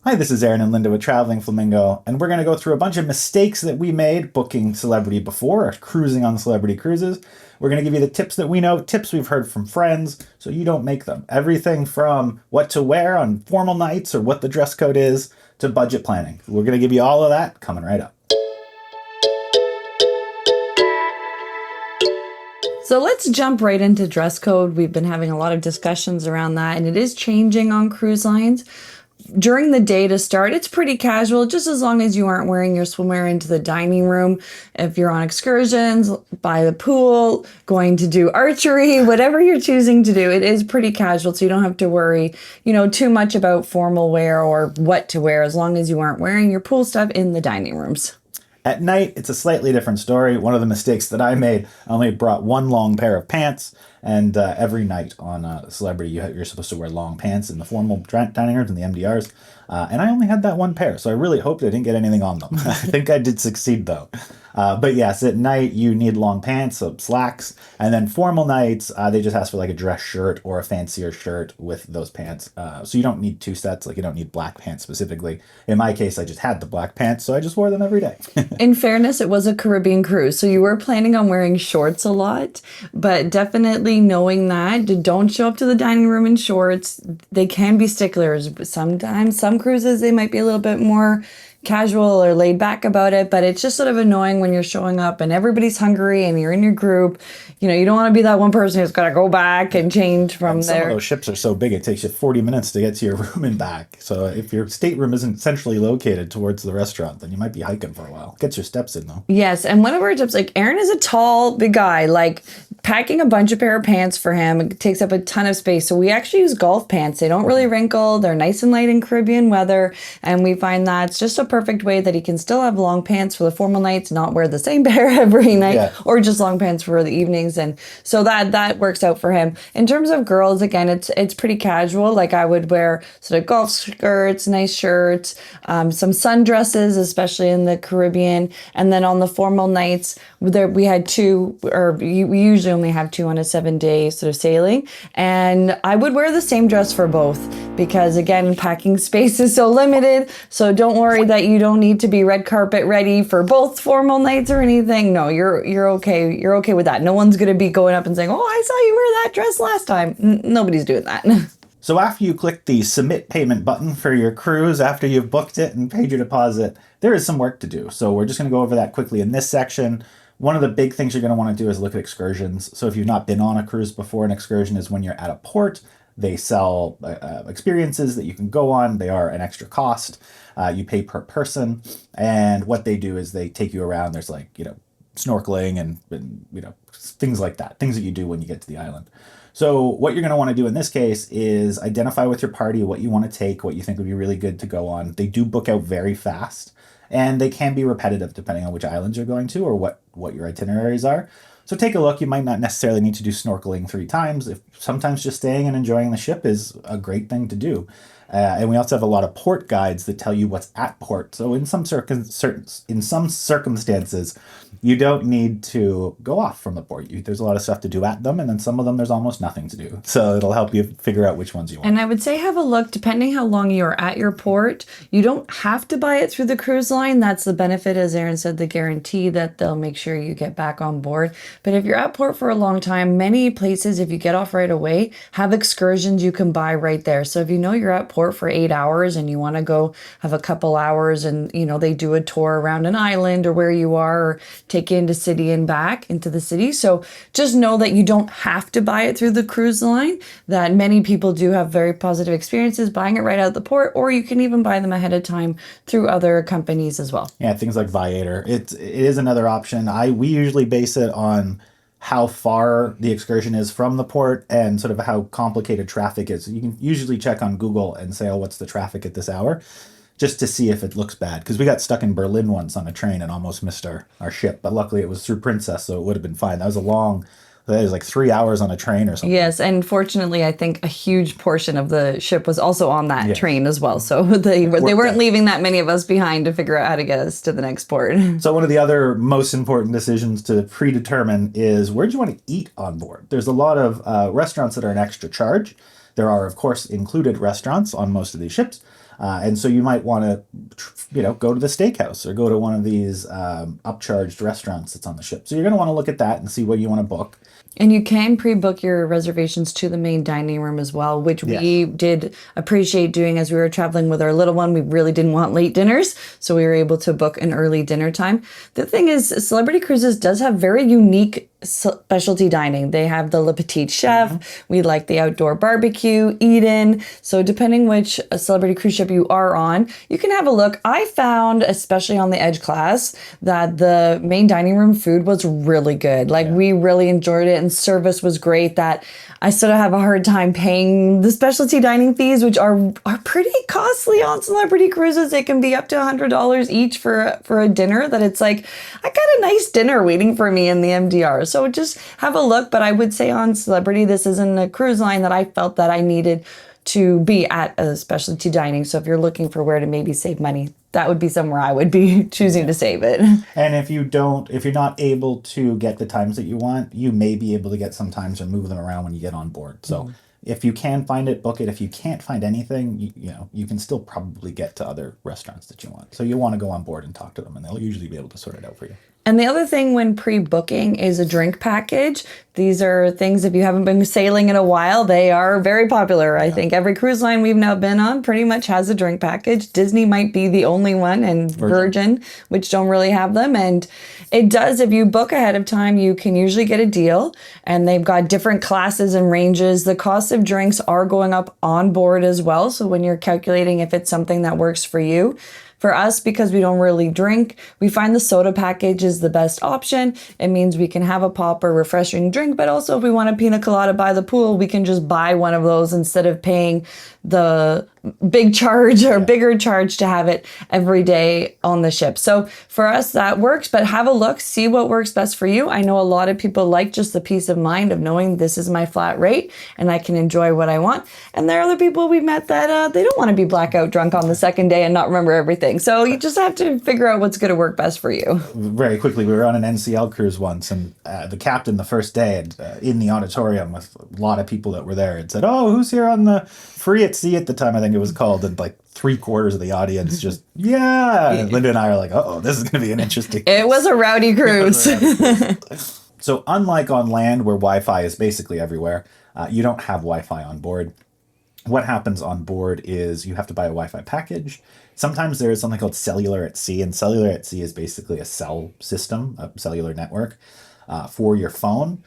Hi, this is Aaron and Linda with Traveling Flamingo, and we're going to go through a bunch of mistakes that we made booking Celebrity before or cruising on Celebrity cruises. We're going to give you the tips that we know, tips we've heard from friends, so you don't make them. Everything from what to wear on formal nights or what the dress code is to budget planning. We're going to give you all of that coming right up. So let's jump right into dress code. We've been having a lot of discussions around that, and it is changing on cruise lines. During the day to start, it's pretty casual, just as long as you aren't wearing your swimwear into the dining room. If you're on excursions, by the pool, going to do archery, whatever you're choosing to do, it is pretty casual, so you don't have to worry, too much about formal wear or what to wear, as long as you aren't wearing your pool stuff in the dining rooms. At night, it's a slightly different story. One of the mistakes that I made, I only brought one long pair of pants, and every night on Celebrity, you're supposed to wear long pants in the formal dining rooms and the MDRs, and I only had that one pair, so I really hoped I didn't get anything on them. I think I did succeed, though. But yes, at night, you need long pants, so slacks, and then formal nights, they just ask for like a dress shirt or a fancier shirt with those pants. So you don't need two sets, like you don't need black pants specifically. In my case, I just had the black pants, so I just wore them every day. In fairness, it was a Caribbean cruise, so you were planning on wearing shorts a lot, but definitely knowing that, don't show up to the dining room in shorts. They can be sticklers. Sometimes, some cruises, they might be a little bit more casual or laid back about it, but it's just sort of annoying when you're showing up and everybody's hungry and you're in your group. You don't want to be that one person who's got to go back and change from there. Some of those ships are so big, it takes you 40 minutes to get to your room and back. So if your stateroom isn't centrally located towards the restaurant, then you might be hiking for a while. Gets your steps in, though. Yes, and one of our tips, like Aaron is a tall, big guy, like packing a bunch of pair of pants for him, it takes up a ton of space. So we actually use golf pants. They don't really wrinkle. They're nice and light in Caribbean weather. And we find that's just a perfect way that he can still have long pants for the formal nights, not wear the same pair every night, or just long pants for the evenings. And so that works out for him. In terms of girls, again, it's pretty casual. Like I would wear sort of golf skirts, nice shirts, some sundresses, especially in the Caribbean. And then on the formal nights, we had two, or we usually only have two on a 7-day sort of sailing. And I would wear the same dress for both because, again, packing space is so limited. So don't worry that you don't need to be red carpet ready for both formal nights or anything. No, you're okay. You're okay with that. No one's going to be going up and saying, "Oh, I saw you wear that dress last time." Nobody's doing that. So after you click the submit payment button for your cruise, after you've booked it and paid your deposit, there is some work to do. So we're just going to go over that quickly in this section. One of the big things you're going to want to do is look at excursions. So if you've not been on a cruise before, an excursion is when you're at a port. They sell experiences that you can go on. They are an extra cost. You pay per person. And what they do is they take you around. There's snorkeling and things like that, things that you do when you get to the island. So what you're going to want to do in this case is identify with your party what you want to take, what you think would be really good to go on. They do book out very fast, and they can be repetitive depending on which islands you're going to or what your itineraries are. So take a look. You might not necessarily need to do snorkeling 3 times. Sometimes just staying and enjoying the ship is a great thing to do. And we also have a lot of port guides that tell you what's at port. So in some circumstances, you don't need to go off from the port. There's a lot of stuff to do at them, and then some of them there's almost nothing to do. So it'll help you figure out which ones you want. And I would say have a look, depending how long you're at your port. You don't have to buy it through the cruise line. That's the benefit, as Aaron said, the guarantee that they'll make sure you get back on board. But if you're at port for a long time, many places, if you get off right away, have excursions you can buy right there. So if you know you're at port for 8 hours and you want to go have a couple hours and, they do a tour around an island or where you are, or take you into city and back into the city. So just know that you don't have to buy it through the cruise line, that many people do have very positive experiences buying it right out the port, or you can even buy them ahead of time through other companies as well. Yeah, things like Viator. It is another option. We usually base it on how far the excursion is from the port and sort of how complicated traffic is. You can usually check on Google and say, what's the traffic at this hour? Just to see if it looks bad. Because we got stuck in Berlin once on a train and almost missed our ship. But luckily it was through Princess, so it would have been fine. That was like 3 hours on a train or something. Yes, and fortunately, I think a huge portion of the ship was also on that train as well. So they weren't leaving that many of us behind to figure out how to get us to the next port. So one of the other most important decisions to predetermine is where do you want to eat on board? There's a lot of restaurants that are an extra charge. There are, of course, included restaurants on most of these ships. And so you might want to, go to the steakhouse or go to one of these upcharged restaurants that's on the ship. So you're going to want to look at that and see what you want to book. And you can pre-book your reservations to the main dining room as well, which we did appreciate doing as we were traveling with our little one. We really didn't want late dinners, so we were able to book an early dinner time. The thing is, Celebrity Cruises does have very unique specialty dining. They have the Le Petit Chef. We like the outdoor barbecue, Eden. So depending which Celebrity cruise ship you are on, you can have a look. I found, especially on the Edge class, that the main dining room food was really good. Like we really enjoyed it, and service was great. That I sort of have a hard time paying the specialty dining fees, which are pretty costly on Celebrity Cruises. It can be up to $100 each for a dinner. That it's like, I got a nice dinner waiting for me in the MDR. So just have a look. But I would say on Celebrity, this isn't a cruise line that I felt that I needed to be at a specialty dining. So if you're looking for where to maybe save money, that would be somewhere I would be choosing to save it. And if you're not able to get the times that you want, you may be able to get some times or move them around when you get on board. So if you can find it, book it. If you can't find anything, you can still probably get to other restaurants that you want. So you want to go on board and talk to them, and they'll usually be able to sort it out for you. And the other thing when pre-booking is a drink package. These are things, if you haven't been sailing in a while, they are very popular. I think every cruise line we've now been on pretty much has a drink package. Disney might be the only one, and Virgin, which don't really have them. And it does, if you book ahead of time, you can usually get a deal. And they've got different classes and ranges. The cost of drinks are going up on board as well. So when you're calculating if it's something that works for you, for us, because we don't really drink, we find the soda package is the best option. It means we can have a pop or refreshing drink, but also if we want a pina colada by the pool, we can just buy one of those instead of paying the big charge or bigger charge to have it every day on the ship. So for us, that works, but have a look, see what works best for you. I know a lot of people like just the peace of mind of knowing this is my flat rate and I can enjoy what I want. And there are other people we've met that they don't want to be blackout drunk on the second day and not remember everything. So you just have to figure out what's going to work best for you. Very quickly, we were on an NCL cruise once, and the captain the first day in the auditorium with a lot of people that were there had said, "Oh, who's here on the free at sea at the time?" I think it was called, and like 3/4 of the audience just And Linda and I are like, "Oh, this is going to be an interesting." It was a rowdy cruise. So unlike on land where Wi-Fi is basically everywhere, you don't have Wi-Fi on board. What happens on board is you have to buy a Wi-Fi package. Sometimes there is something called cellular at sea, and cellular at sea is basically a cell system, a cellular network for your phone.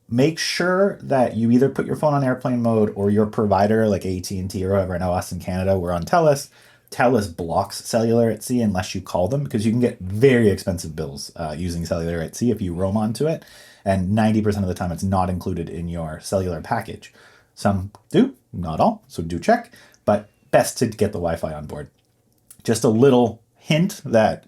Make sure that you either put your phone on airplane mode or your provider, like AT&T or whoever. I know us in Canada, we're on TELUS. TELUS blocks cellular at sea unless you call them, because you can get very expensive bills using cellular at sea if you roam onto it. And 90% of the time, it's not included in your cellular package. Some do, not all, so do check. But best to get the Wi-Fi on board. Just a little hint that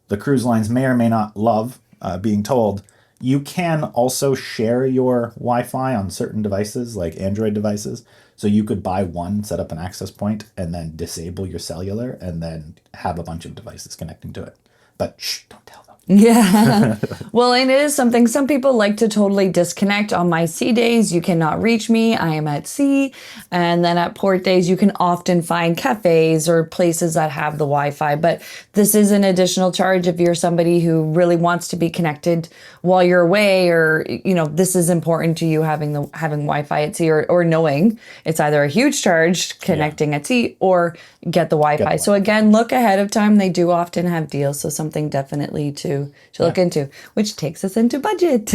the cruise lines may or may not love being told. You can also share your Wi-Fi on certain devices, like Android devices. So you could buy one, set up an access point, and then disable your cellular, and then have a bunch of devices connecting to it. But shh, don't tell them. Yeah. Well, and it is something some people like to totally disconnect. On my sea days, you cannot reach me. I am at sea. And then at port days, you can often find cafes or places that have the Wi-Fi. But this is an additional charge if you're somebody who really wants to be connected while you're away, or, this is important to you having Wi-Fi at sea, or knowing it's either a huge charge connecting at sea or get the Wi-Fi. So again, look ahead of time. They do often have deals. So something definitely to look into, which takes us into budget.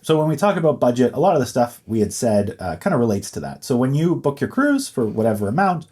So when we talk about budget, a lot of the stuff we had said kind of relates to that. So when you book your cruise for whatever amount,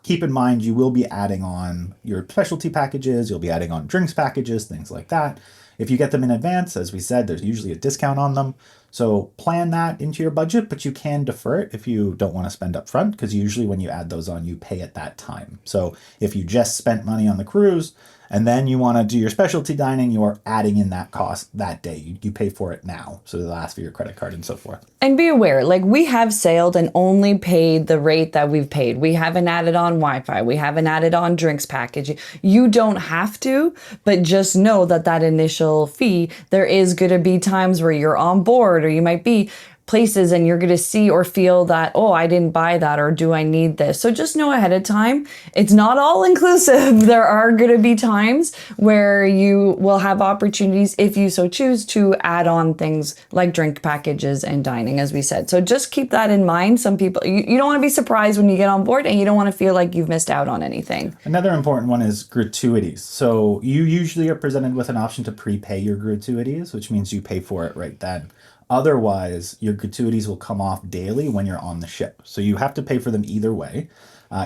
keep in mind you will be adding on your specialty packages, you'll be adding on drinks packages, things like that. If you get them in advance, as we said, there's usually a discount on them. So plan that into your budget, but you can defer it if you don't want to spend up front, because usually when you add those on, you pay at that time. So if you just spent money on the cruise and then you want to do your specialty dining, you're adding in that cost that day. You pay for it now. So they'll ask for your credit card and so forth. And be aware, we have sailed and only paid the rate that we've paid. We haven't added on Wi-Fi. We haven't added on drinks package. You don't have to, but just know that initial fee, there is going to be times where you're on board, or you might be places and you're going to see or feel that, oh, I didn't buy that, or do I need this? So just know ahead of time, it's not all inclusive. There are going to be times where you will have opportunities, if you so choose, to add on things like drink packages and dining, as we said. So just keep that in mind. Some people, you don't want to be surprised when you get on board, and you don't want to feel like you've missed out on anything. Another important one is gratuities. So you usually are presented with an option to prepay your gratuities, which means you pay for it right then. Otherwise, your gratuities will come off daily when you're on the ship. So you have to pay for them either way.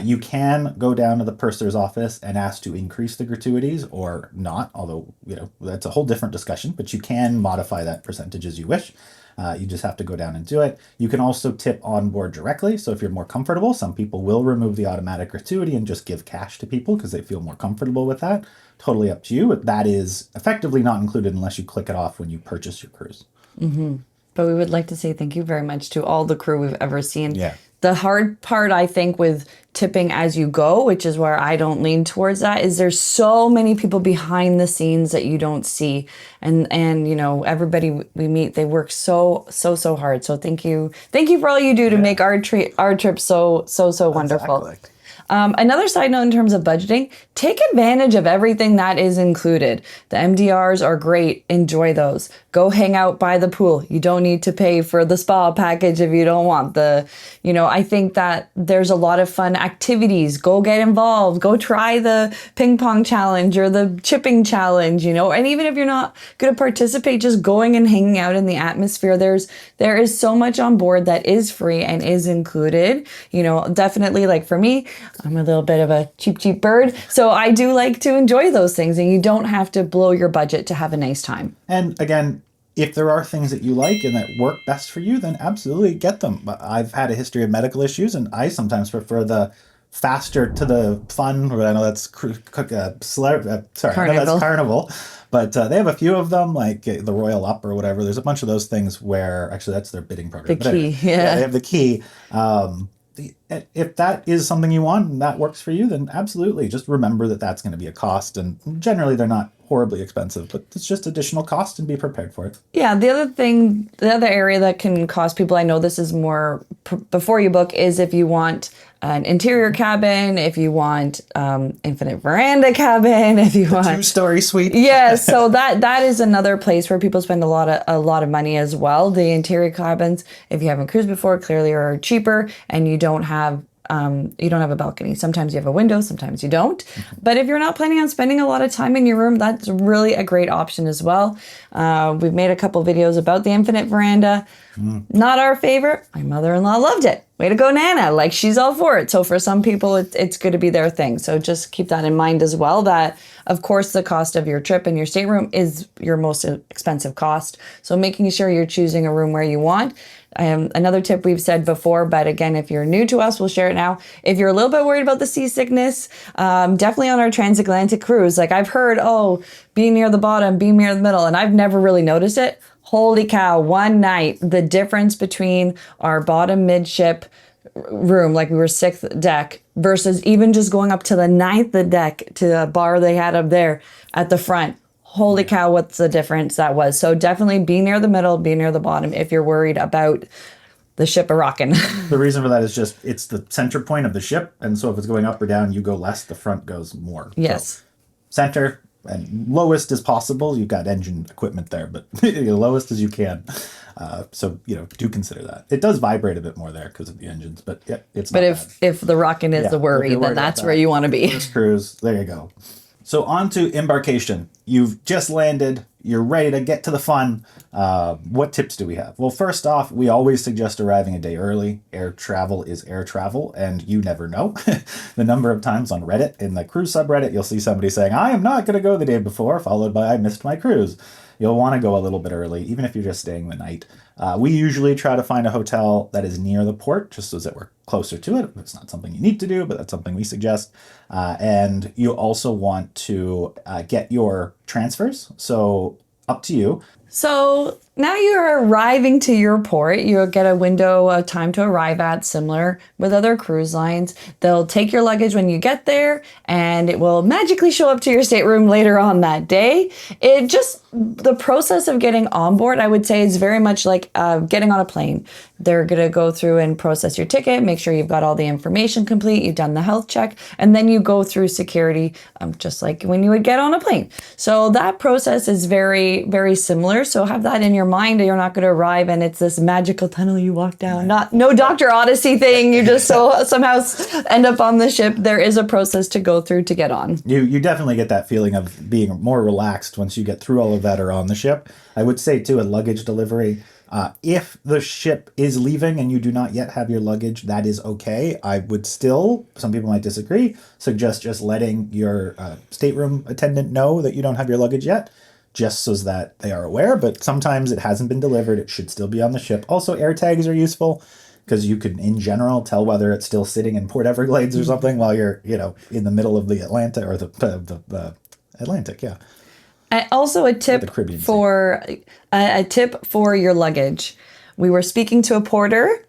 You can go down to the purser's office and ask to increase the gratuities or not, although, that's a whole different discussion, but you can modify that percentage as you wish. You just have to go down and do it. You can also tip on board directly. So if you're more comfortable, some people will remove the automatic gratuity and just give cash to people because they feel more comfortable with that. Totally up to you. But that is effectively not included unless you click it off when you purchase your cruise. Mm-hmm. But we would like to say thank you very much to all the crew we've ever seen. Yeah. The hard part, I think, with tipping as you go, which is where I don't lean towards that, is there's so many people behind the scenes that you don't see. And everybody we meet, they work so hard. So thank you for all you do to make our trip so wonderful. Exactly. Another side note in terms of budgeting, take advantage of everything that is included. The MDRs are great. Enjoy those. Go hang out by the pool. You don't need to pay for the spa package if you don't want I think that there's a lot of fun activities. Go get involved. Go try the ping pong challenge or the chipping challenge, and even if you're not going to participate, just going and hanging out in the atmosphere. There is so much on board that is free and is included. Definitely, like for me, I'm a little bit of a cheap bird. So I do like to enjoy those things, and you don't have to blow your budget to have a nice time. And again, if there are things that you like and that work best for you, then absolutely get them. But I've had a history of medical issues, and I sometimes prefer the faster to the fun. I know that's I know that's Carnival. But they have a few of them, like the Royal Up or whatever. There's a bunch of those things where, actually, that's their bidding program. The key, yeah. They have the key. If that is something you want and that works for you, then absolutely. Just remember that that's going to be a cost. And generally, they're not horribly expensive, but it's just additional cost, and be prepared for it. Yeah, the other area that can cost people, I know this is more before you book, is if you want an interior cabin, if you want infinite veranda cabin, if you want 2-story suite. Yeah, so that is another place where people spend a lot of money as well. The interior cabins, if you haven't cruised before, clearly are cheaper, and you don't have a balcony. Sometimes you have a window, sometimes you don't. But if you're not planning on spending a lot of time in your room, that's really a great option as well. We've made a couple videos about the infinite veranda. Not our favorite. My mother-in-law loved it. Way to go, Nana. Like, she's all for it. So for some people, it's going to be their thing. So just keep that in mind as well, that of course the cost of your trip and your stateroom is your most expensive cost. So making sure you're choosing a room where you want. Another tip we've said before, but again, if you're new to us, we'll share it now. If you're a little bit worried about the seasickness, definitely on our transatlantic cruise, like I've heard, be near the bottom, be near the middle, and I've never really noticed it. Holy cow, one night, the difference between our bottom midship room, like we were 6th deck, versus even just going up to the 9th deck to the bar they had up there at the front. Holy cow, what's the difference that was. So definitely be near the middle, be near the bottom if you're worried about the ship a-rockin'. The reason for that is just it's the center point of the ship, and so if it's going up or down, you go less, the front goes more. Yes. So center and lowest as possible. You've got engine equipment there, but lowest as you can. So do consider that. It does vibrate a bit more there because of the engines, but yeah, it's not bad. If the rocking is the worry, then that's where you want to be. First cruise, there you go. So on to embarkation. You've just landed. You're ready to get to the fun. What tips do we have? Well, first off, we always suggest arriving a day early. Air travel is air travel, and you never know. The number of times on Reddit, in the cruise subreddit, you'll see somebody saying, I am not going to go the day before, followed by I missed my cruise. You'll want to go a little bit early, even if you're just staying the night. We usually try to find a hotel that is near the port, just so that we're closer to it. It's not something you need to do, but that's something we suggest. And you also want to get your transfers. So up to you. So now you're arriving to your port. You'll get a window of time to arrive at, similar with other cruise lines. They'll take your luggage when you get there, and it will magically show up to your stateroom later on that day. The process of getting on board, I would say, is very much like getting on a plane. They're going to go through and process your ticket, make sure you've got all the information complete, you've done the health check, and then you go through security, just like when you would get on a plane. So that process is very, very similar. So have that in your mind. You're not going to arrive and it's this magical tunnel you walk down. No Dr. Odyssey thing. You just somehow end up on the ship. There is a process to go through to get on. You definitely get that feeling of being more relaxed once you get through all of that or on the ship. I would say too, a luggage delivery, if the ship is leaving and you do not yet have your luggage, that is okay. I would still, some people might disagree, suggest just letting your stateroom attendant know that you don't have your luggage yet, just so that they are aware. But sometimes it hasn't been delivered. It should still be on the ship. Also, air tags are useful because you can, in general, tell whether it's still sitting in Port Everglades or something while you're, in the middle of the Atlantic or the Atlantic, yeah. Also, a tip for your luggage. We were speaking to a porter.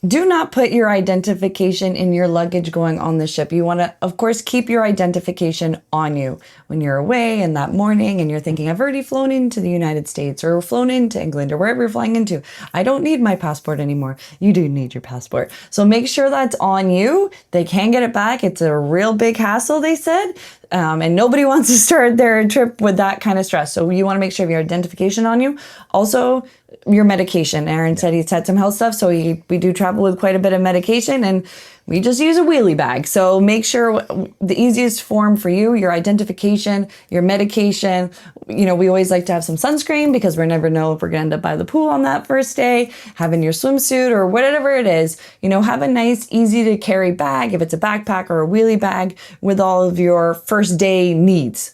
Do not put your identification in your luggage going on the ship. You want to, of course, keep your identification on you when you're away and that morning and you're thinking, I've already flown into the United States or flown into England or wherever you're flying into. I don't need my passport anymore. You do need your passport. So make sure that's on you. They can get it back. It's a real big hassle, they said. And nobody wants to start their trip with that kind of stress. So you want to make sure you have your identification on you. Also, your medication. Aaron said he's had some health stuff, so we do travel with quite a bit of medication, and we just use a wheelie bag. So make sure the easiest form for you, your identification, your medication. We always like to have some sunscreen because we never know if we're going to end up by the pool on that first day. Having your swimsuit or whatever it is, have a nice, easy to carry bag, if it's a backpack or a wheelie bag, with all of your first day needs.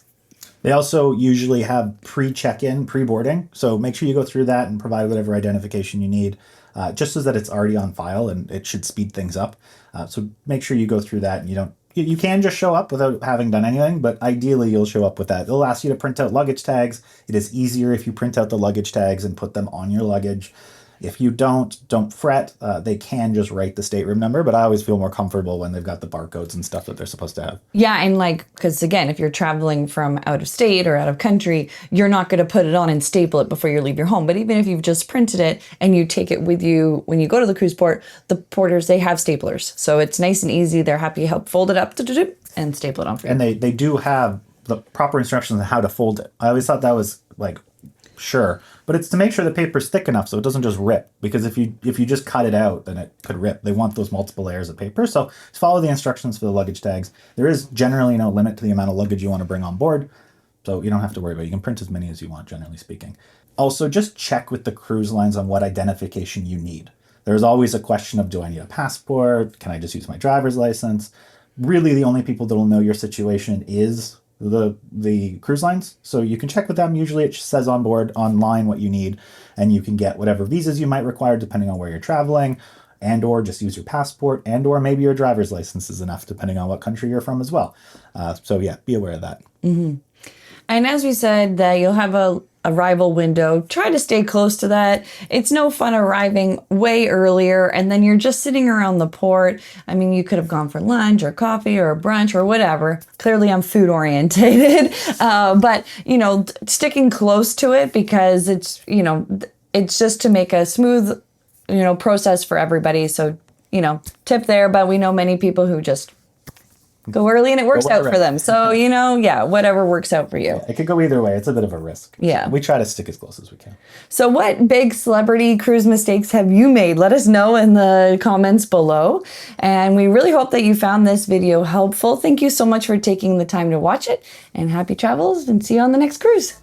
They also usually have pre-check-in, pre-boarding. So make sure you go through that and provide whatever identification you need, just so that it's already on file and it should speed things up. So make sure you go through that and you can just show up without having done anything, but ideally you'll show up with that. They'll ask you to print out luggage tags. It is easier if you print out the luggage tags and put them on your luggage. If you don't fret. They can just write the stateroom number, but I always feel more comfortable when they've got the barcodes and stuff that they're supposed to have. Yeah, and because again, if you're traveling from out of state or out of country, you're not going to put it on and staple it before you leave your home. But even if you've just printed it and you take it with you when you go to the cruise port, the porters, they have staplers. So it's nice and easy. They're happy to help fold it up and staple it on for you. And they do have the proper instructions on how to fold it. I always thought that was sure, but it's to make sure the paper's thick enough so it doesn't just rip, because if you just cut it out, then it could rip. They want those multiple layers of paper. So just follow the instructions for the luggage tags. There is generally no limit to the amount of luggage you want to bring on board, so you don't have to worry about it. You can print as many as you want, generally speaking. Also, just check with the cruise lines on what identification you need. There's always a question of, do I need a passport? Can I just use my driver's license? Really, the only people that will know your situation is the cruise lines. So you can check with them. Usually it says on board online what you need, and you can get whatever visas you might require depending on where you're traveling, and or just use your passport, and or maybe your driver's license is enough depending on what country you're from as well. So yeah, be aware of that. Mm-hmm. And as we said, that you'll have a arrival window. Try to stay close to that. It's no fun arriving way earlier and then you're just sitting around the port. I mean, you could have gone for lunch or coffee or brunch or whatever. Clearly I'm food orientated, but sticking close to it, because it's just to make a smooth, process for everybody. So, tip there, but we know many people who just go early and it works out for them. So, whatever works out for you. Yeah, it could go either way. It's a bit of a risk. Yeah. We try to stick as close as we can. So what big celebrity cruise mistakes have you made? Let us know in the comments below. And we really hope that you found this video helpful. Thank you so much for taking the time to watch it, and happy travels, and see you on the next cruise.